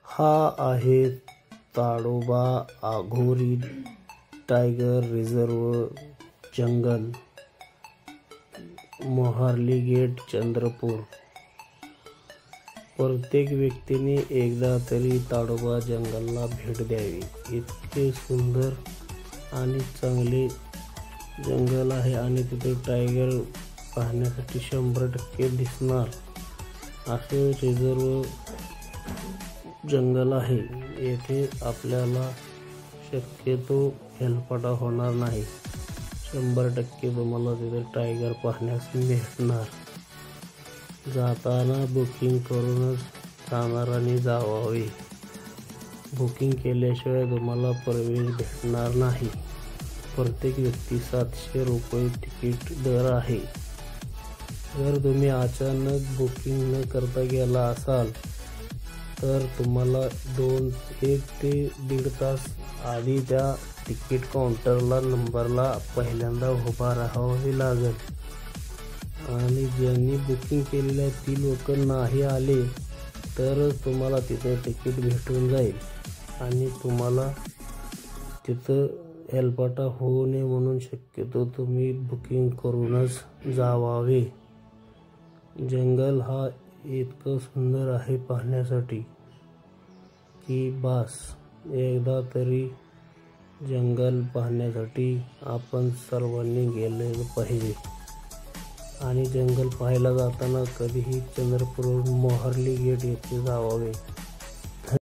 हा आहे Tadoba आघोरी tiger reserve जंगल, मोहार्ली gate, Chandrapur. प्रत्येक व्यक्तीने एकदा तरी ताडोबा जंगलला भेट द्यावी। इतके सुंदर आणि चांगले जंगल आहे आणि तिथे टायगर पाहण्यासाठी 100% दिसणार असे रिझर्व जंगल आहे। येथे आपल्याला शक्यतो हेलपाटा होणार नाही। 100% तुम्हाला तिथे टायगर पाहण्यास भेटणार। जाताना बुकिंग करूनच जाणाऱ्यांनी जावावे। बुकिंग केल्याशिवाय तुम्हाला प्रवेश भेटणार नाही। प्रत्येक व्यक्ती 700 रुपये तिकीट दर आहे। जर तुम्ही अचानक बुकिंग न करता गेला असाल तर तुम्हाला 1 ते 1.5 तास आधी त्या तिकीट काउंटरला नंबरला पहिल्यांदा उभा राहावे लागेल आणि ज्यांनी बुकिंग केलेले ती लोक नाही आले तर तुम्हाला तिथे तिकीट भेटून जाईल आणि तुम्हाला तिथं हेलपाटा होऊ नये म्हणून शक्यतो तुम्ही बुकिंग करूनच जावावे। जंगल हा इतकं सुंदर आहे पाहण्यासाठी की बस एकदा तरी जंगल पाहण्यासाठी आपण सर्वांनी गेले पाहिजे। आणि जंगल पाहायला जाताना कधीही चंद्रपूर मोहार्ली गेट येथे जावावे।